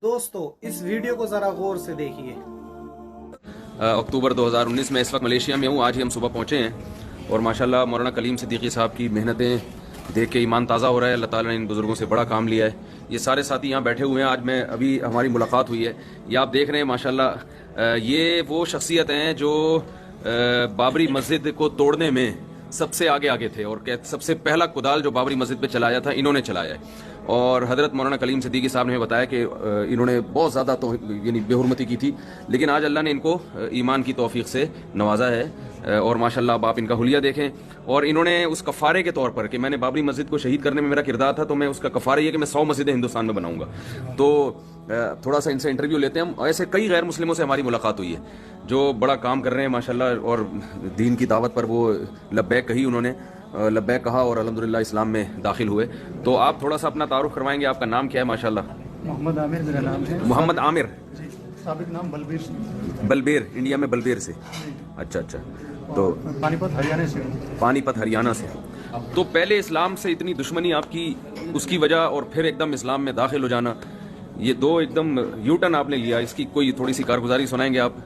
दोस्तों इस वीडियो को जरा गौर से देखिए। अक्टूबर 2019 में इस वक्त मलेशिया में हूँ। आज ही हम सुबह पहुँचे हैं और माशाल्लाह मौलाना कलीम सिद्दीकी साहब की मेहनतें देख के ईमान ताज़ा हो रहा है। अल्लाह ताला ने इन बुज़ुर्गों से बड़ा काम लिया है। ये सारे साथी यहाँ बैठे हुए हैं। आज मैं अभी हमारी मुलाकात हुई है। ये आप देख रहे हैं माशाल्लाह, ये वो शख्सियत हैं जो बाबरी मस्जिद को तोड़ने में सबसे आगे थे और सबसे पहला कुदाल जो बाबरी मस्जिद पे चलाया था इन्होंने चलाया है। और हज़रत मौलाना कलीम सिद्दीकी साहब ने बताया कि इन्होंने बहुत ज़्यादा तो यानी बेहुरमती की थी, लेकिन आज अल्लाह ने इनको ईमान की तौफीक से नवाजा है। और माशाल्लाह अब आप इनका हुलिया देखें। और इन्होंने उस कफ़ारे के तौर पर कि मैंने बाबरी मस्जिद को शहीद करने में मेरा किरदार था, तो मैं उसका कफ़ारा ये कि मैं 100 मस्जिदें हिंदुस्तान में बनाऊंगा। तो थोड़ा सा इनसे इंटरव्यू लेते हैं हम। ऐसे कई गैर मुस्लिमों से हमारी मुलाकात हुई है जो बड़ा काम कर रहे हैं माशाल्लाह, और दीन की दावत पर वो लब्बैक कही, उन्होंने लब्बैक कहा और अल्हम्दुलिल्लाह इस्लाम में दाखिल हुए। तो आप थोड़ा सा अपना तारुफ करवाएंगे। आपका नाम क्या है? माशाल्लाह मोहम्मद आमिर मेरा नाम है। मोहम्मद आमिर। जी, साबिक नाम बलबीर सिंह। बलबीर, इंडिया में बलबीर से। अच्छा। तो पानीपत हरियाणा से। पानीपत हरियाणा से। तो पहले इस्लाम से इतनी दुश्मनी आपकी, उसकी वजह, और फिर एकदम इस्लाम में दाखिल हो जाना, ये दो एकदम यू टर्न आपने लिया, इसकी कोई थोड़ी सी कारगुजारी सुनाएंगे आप?